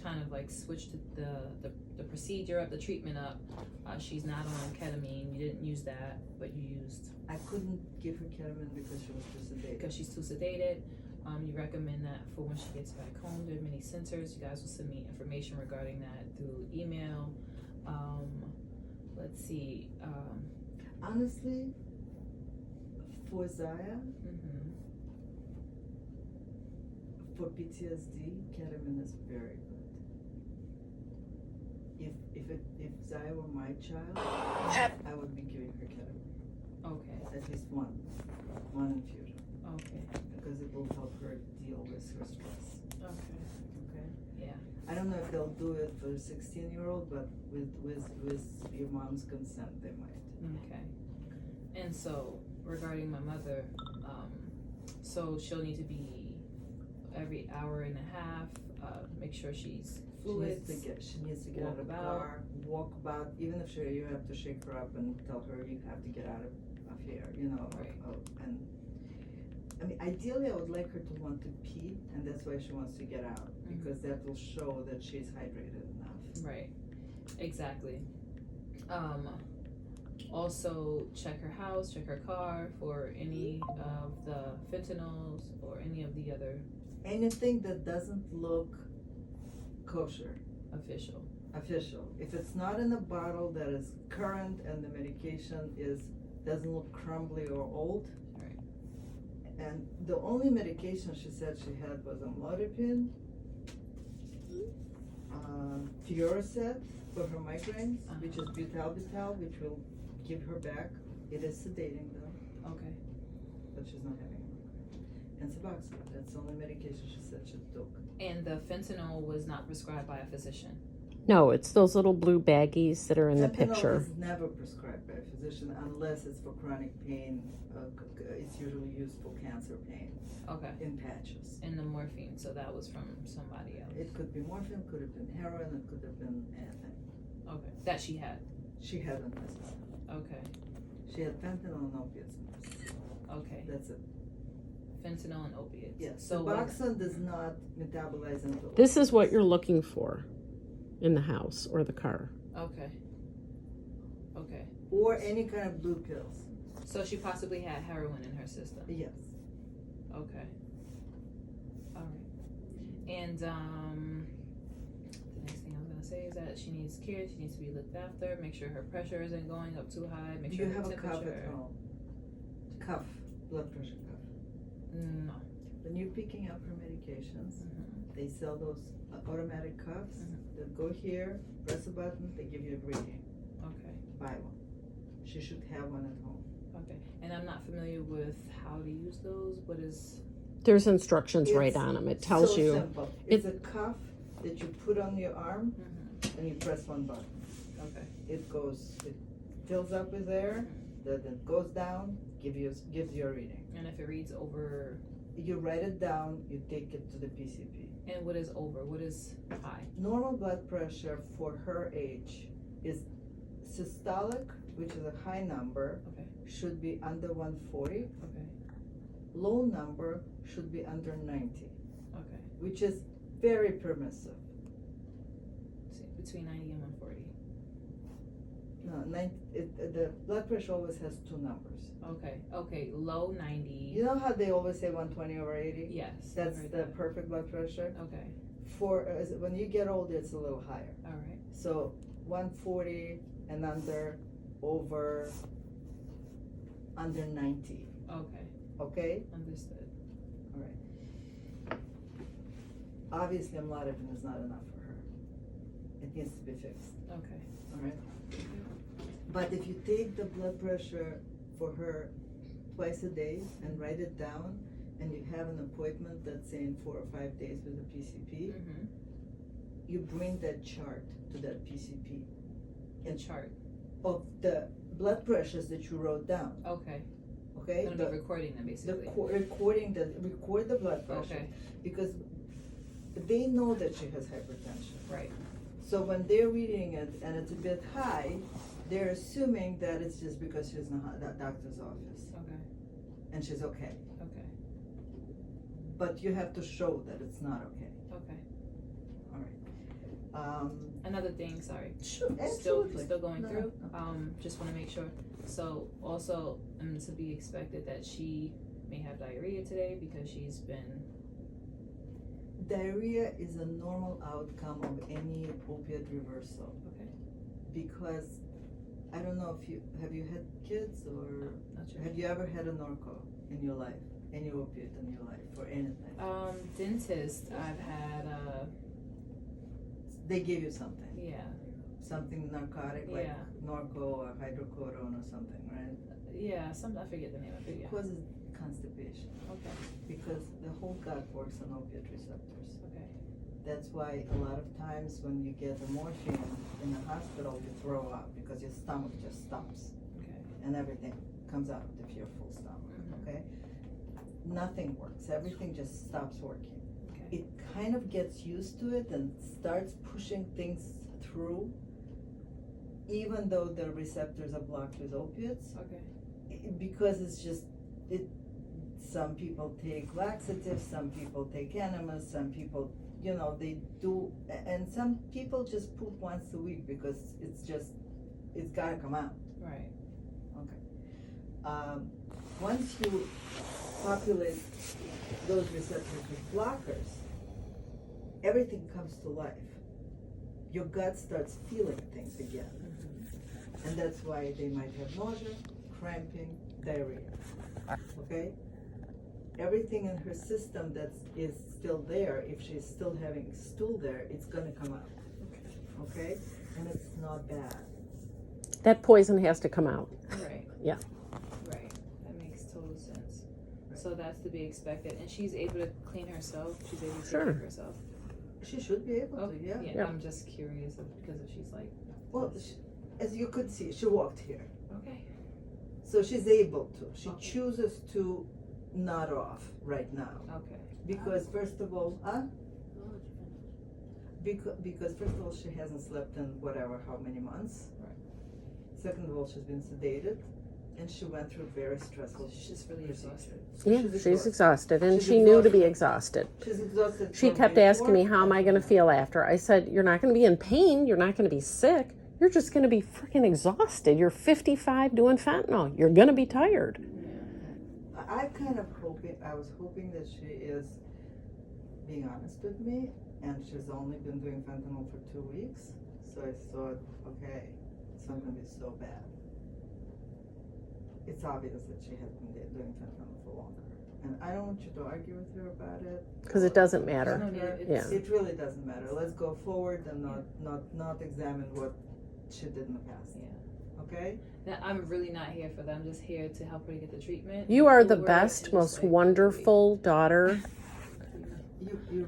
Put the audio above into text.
kind of like switched the procedure up, the treatment up. She's not on ketamine. You didn't use that, but you used. I couldn't give her ketamine because she was too sedated. Because she's too sedated. You recommend that for when she gets back home. There are many sensors. You guys will send me information regarding that through email. Let's see. Honestly, for Zaya, for PTSD, ketamine is very good. If Zaya were my child, I would be giving her ketamine. Okay. At least one infusion. Okay. Because it will help her deal with her stress. Okay. Okay. Yeah. I don't know if they'll do it for a 16-year-old, but with your mom's consent, they might. Okay. And so regarding my mother, so she'll need to be every hour and a half. Make sure she's fluid. She needs to get out of the car, walk about. Even if you have to shake her up and tell her you have to get out of here, you know. Right. And I mean, ideally, I would like her to want to pee, and that's why she wants to get out, because that will show that she's hydrated enough. Right. Exactly. Also, check her house, check her car for any of the fentanyls or any of the other anything that doesn't look kosher. Official. If it's not in a bottle that is current and the medication doesn't look crumbly or old. Right. And the only medication she said she had was amlodipine, Fioricet for her migraines, which is butalbital, which will give her back. It is sedating though. Okay. But she's not having a migraine. And Suboxone, that's the only medication she said she took. And the fentanyl was not prescribed by a physician? No, it's those little blue baggies that are in the Fentanyl picture. is never prescribed by a physician unless it's for chronic pain. It's usually used for cancer pain. Okay. In patches. And the morphine, so that was from somebody else? It could be morphine, could have been heroin, it could have been anything. Okay. That she had? She hadn't necessarily. Okay. She had fentanyl and opiates. Okay. That's it. Fentanyl and opiates. Yes. So Suboxone does not metabolize into This is what you're looking for in the house or the car. Okay. Okay. Or any kind of blue pills. So she possibly had heroin in her system? Yes. Okay. All right. And the next thing I was gonna say is that she needs care. She needs to be looked after. Make sure her pressure isn't going up too high. Make Do sure you her have a temperature. cuff at home? Cuff, blood pressure cuff. No. When you're picking up her medications, they sell those automatic cuffs that go here, press a button, they give you a reading. Okay. Buy one. She should have one at home. Okay. And I'm not familiar with how to use those. What is? There's instructions right on them. It tells so you. Simple. It's a cuff that you put on your arm and you press one button. Okay. It fills up with air, then it goes down, gives you a reading. And if it reads over? You write it down, you take it to the PCP. And what is over? What is high? Normal blood pressure for her age is systolic, which is a high number, should be under 140. Okay. Low number should be under 90. Okay. Which is very permissive. Between 90 and 140. No, the blood pressure always has two numbers. Okay. Okay. Low 90. You know how they always say 120 over 80? Yes. That's the perfect blood pressure. Okay. When you get older, it's a little higher. All right. So 140 and under 90. Okay. Okay? Understood. All right. Obviously, amlodipine is not enough for her. It needs to be fixed. Okay. All right? But if you take the blood pressure for her twice a day and write it down, and you have an appointment that's in 4 or 5 days with a PCP, you bring that chart to that PCP. The chart of the blood pressures that you wrote down. Okay. Okay. I'm gonna be recording them basically. Record the blood pressure. Okay. Because they know that she has hypertension. Right. So when they're reading it and it's a bit high, they're assuming that it's just because she's in the doctor's office. Okay. And she's okay. Okay. But you have to show that it's not okay. Okay. All right. Another thing, sorry. Sure, Still absolutely. going No, through. no. Just want to make sure. So also, to be expected that she may have diarrhea today because she's been. Diarrhea is a normal outcome of any opiate reversal. Okay. Because I don't know if you have had kids or Not sure. have you ever had a narco in your life, any opiate in your life or anything? Dentist. I've had. They give you something, Yeah. something narcotic like Yeah. Norco or hydrocodone or something, right? Yeah. I forget the name of it. It Yeah. causes constipation Okay. because the whole gut works on opiate receptors. Okay. That's why a lot of times when you get the morphine in the hospital, you throw up because your stomach just stops Okay. and everything comes out if you're full stomach, Mhm. okay? Nothing works, everything just stops working. Okay. It kind of gets used to it and starts pushing things through, even though the receptors are blocked with opiates, Okay. because it's just, some people take laxatives, some people take enemas, some people, they do, and some people just poop once a week because it's gotta come out. Right. Okay. Once you populate those receptors with blockers, everything comes to life. Your gut starts feeling things again. Mm-hmm. And that's why they might have nausea, cramping, diarrhea. Okay? Everything in her system that is still there, if she's still having stool there, it's gonna come out. Okay? And it's not bad. That poison has to come out. Right. Yeah. Right. That makes total sense. Right. So that's to be expected, and she's able to clean herself. She's able to take Sure. care of herself. She should be able Oh, to, yeah. Yeah. I'm just curious because if she's like. Well, as you could see, she walked here. Okay. So she's able to. She Okay. chooses to nod off right now. Okay. Because first of all, because first of all, she hasn't slept in whatever, how many months. Right. Second of all, she's been sedated, and she went through very stressful. She's just really procedure. exhausted. So Yeah, she's exhausted, and She's she knew to be exhausted. exhausted. She's exhausted. She from kept asking me, before how am I and going to from feel after? I said, you're not going to be in pain. You're not going to be sick. You're just going to be freaking exhausted. You're 55 doing fentanyl. You're going to be tired. Yeah. I was hoping that she is being honest with me, and she's only been doing fentanyl for 2 weeks. So I thought, okay, it's not going to be so bad. It's obvious that she has been doing fentanyl for longer. And I don't want you to argue with her about it. Because it doesn't matter. No need. Yeah. It really doesn't matter. Let's go forward and not examine what she did in the past. Yeah. Okay? Now, I'm really not here for that. I'm just here to help her to get the treatment. You are the Forward best, and just, most like, wonderful daughter. You really